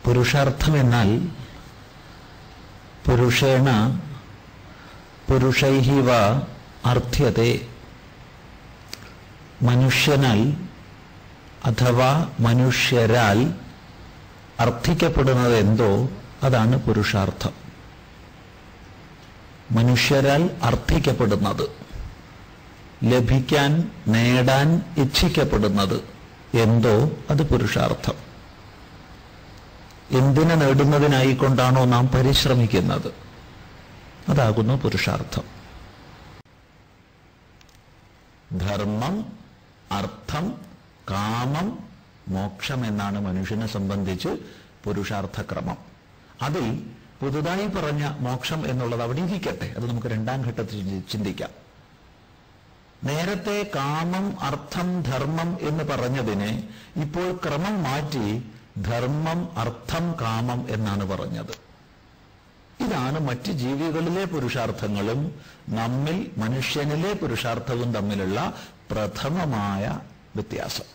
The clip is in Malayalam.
പുരുഷാർത്ഥം എന്നാൽ പുരുഷേണ പുരുഷൈഹി വ അർത്ഥ്യത്തെ, മനുഷ്യനാൽ അഥവാ മനുഷ്യരാൽ അർത്ഥിക്കപ്പെടുന്നത് എന്തോ അതാണ് പുരുഷാർത്ഥം. മനുഷ്യരാൽ അർത്ഥിക്കപ്പെടുന്നത്, ലഭിക്കാൻ നേടാൻ ഇച്ഛിക്കപ്പെടുന്നത് എന്തോ അത് പുരുഷാർത്ഥം. എന്തിനെ നേടുന്നതിനായിക്കൊണ്ടാണോ നാം പരിശ്രമിക്കുന്നത് അതാകുന്നു പുരുഷാർത്ഥം. ധർമ്മം, അർത്ഥം, കാമം, മോക്ഷം എന്നാണ് മനുഷ്യനെ സംബന്ധിച്ച് പുരുഷാർത്ഥക്രമം. അതിൽ പുതുതായി പറഞ്ഞ മോക്ഷം എന്നുള്ളത് അവിടെ ഇരിക്കട്ടെ, അത് നമുക്ക് രണ്ടാം ഘട്ടത്തിൽ ചിന്തിക്കാം. നേരത്തെ കാമം, അർത്ഥം, ധർമ്മം എന്ന് പറഞ്ഞതിനെ ഇപ്പോൾ ക്രമം മാറ്റി ധർമ്മം, അർത്ഥം, കാമം എന്നാണ് പറഞ്ഞത്. ഇതാണ് മറ്റ് ജീവികളിലെ പുരുഷാർത്ഥങ്ങളും നമ്മിൽ മനുഷ്യനിലെ പുരുഷാർത്ഥവും തമ്മിലുള്ള പ്രഥമമായ വ്യത്യാസം.